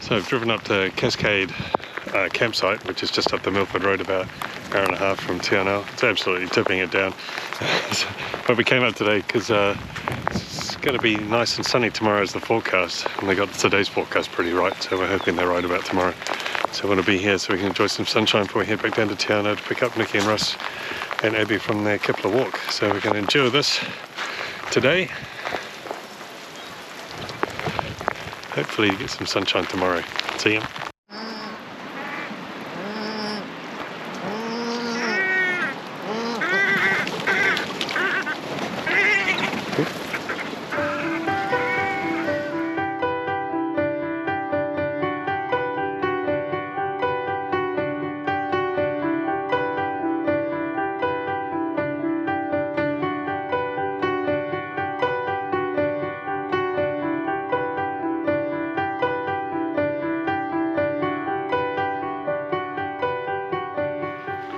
So I've driven up to Cascade campsite, which is just up the Milford Road, about an hour and a half from town now. It's absolutely tipping it down. But we came up today because it's going to be nice and sunny tomorrow is the forecast. And they got today's forecast pretty right, so we're hoping they're right about tomorrow. So I want to be here so we can enjoy some sunshine before we head back down to town to pick up Nikki and Russ and Abby from their Kepler walk. So we're going to endure this today. Hopefully get some sunshine tomorrow. See ya.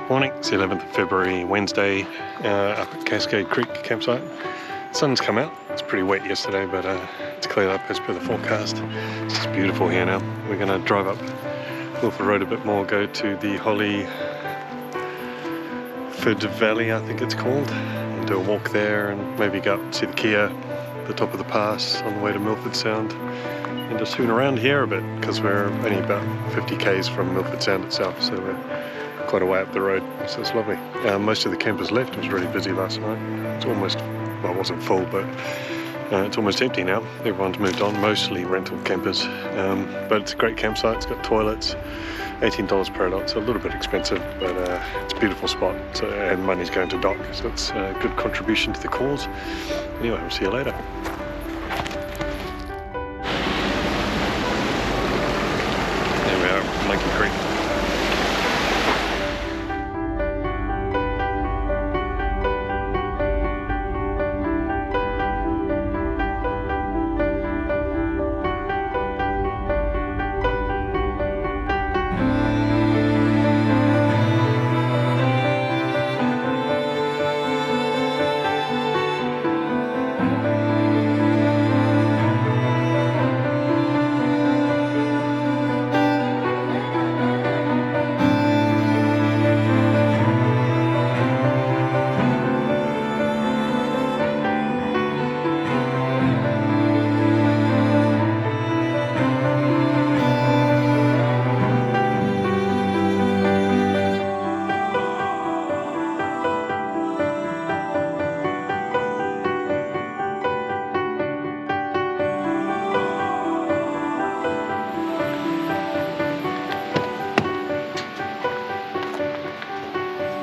Morning, it's the 11th of February, Wednesday, up at Cascade Creek campsite. Sun's come out. It's pretty wet yesterday, but it's cleared up as per the forecast. It's just beautiful here now. We're going to drive up Milford Road a bit more, go to the Milford Valley, I think it's called, and do a walk there, and maybe go up and see the Kia, the top of the pass on the way to Milford Sound, and just hoon around here a bit, because we're only about 50 k's from Milford Sound itself, so we're quite a way up the road, so it's lovely. Most of the campers left. It was really busy last night. It's almost, well, it wasn't full, but it's almost empty now. Everyone's moved on, mostly rental campers. But it's a great campsite. It's got toilets, $18 per adult, so a little bit expensive, but it's a beautiful spot. So, and money's going to DOC, so it's a good contribution to the cause. Anyway, we'll see you later. There we are, Monkey Creek.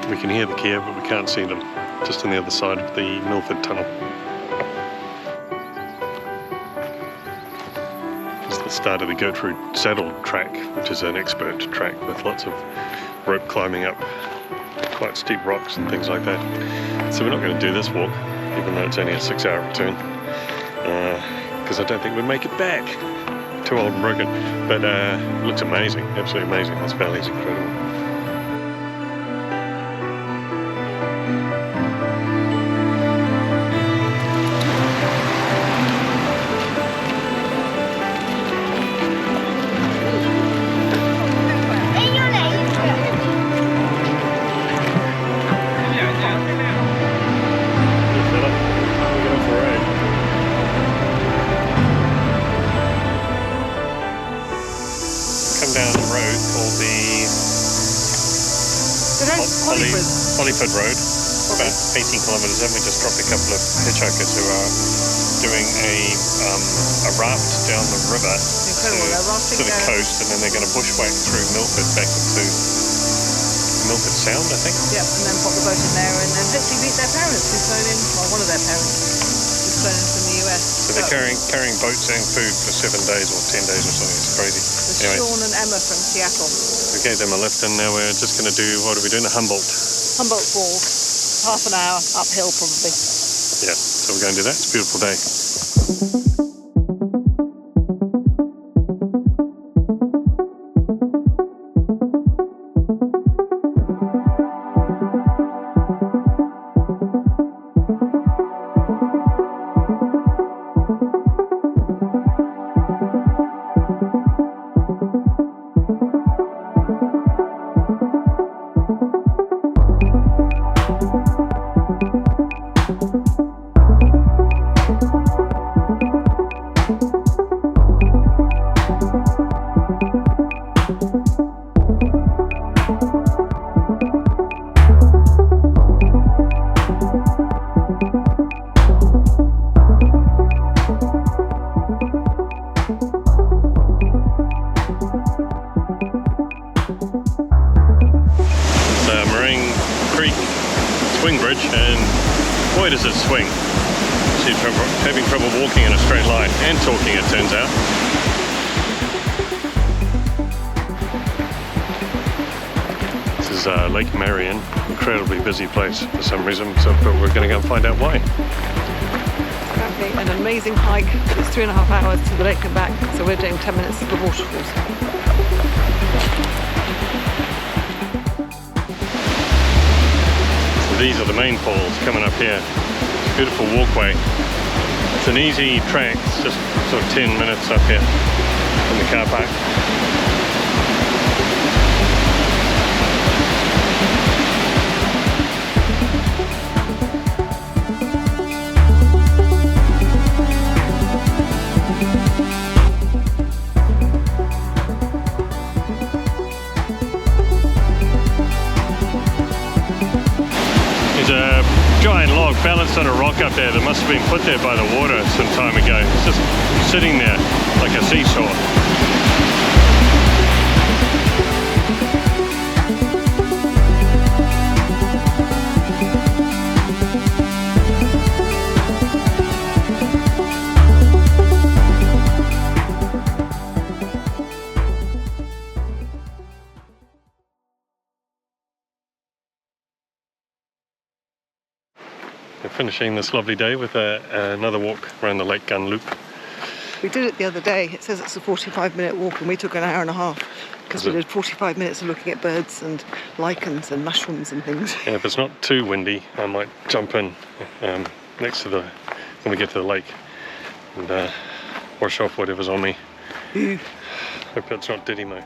We can hear the Kia, but we can't see them, just on the other side of the Milford tunnel. It's the start of the Gertrude saddle track, which is an expert track with lots of rope climbing up quite steep rocks and things like that. So we're not going to do this walk, even though it's only a 6-hour return, because I don't think we'll make it back. Too old and broken, but it looks amazing, absolutely amazing. This valley's incredible. Down the road called the Milford Road, about 18 kilometres in. We just dropped a couple of hitchhikers who are doing a raft down the river to the coast, and then they're going to bushwhack through Milford back into Milford Sound, I think. Yep, and then pop the boat in there and then hopefully meet their parents who's flown in, well, one of their parents who's flown in from the US. So they're carrying boats and food for 7 days or 10 days or something. It's crazy. Anyway, Sean and Emma from Seattle. We gave them a lift, and now we're just going to do, what are we doing? Humboldt Falls. Half an hour uphill probably. Yeah, so we're going to do that. It's a beautiful day. swing bridge, and boy does it swing. She's having trouble walking in a straight line, and talking, it turns out. This is Lake Marion, incredibly busy place for some reason, but we're going to go and find out why. Apparently an amazing hike. It's 3.5 hours to the lake and back, so we're doing 10 minutes of the waterfalls. So these are the main falls coming up here. Beautiful walkway. It's an easy track, it's just sort of 10 minutes up here from the car park. There's a giant log balanced on a rock up there that must have been put there by the water some time ago. It's just sitting there like a seesaw. We're finishing this lovely day with another walk around the Lake Gun Loop. We did it the other day. It says it's a 45-minute walk, and we took an hour and a half because we did 45 minutes of looking at birds and lichens and mushrooms and things. Yeah, if it's not too windy, I might jump in next to when we get to the lake and wash off whatever's on me. Ooh. Hope that's not Diddy Mo.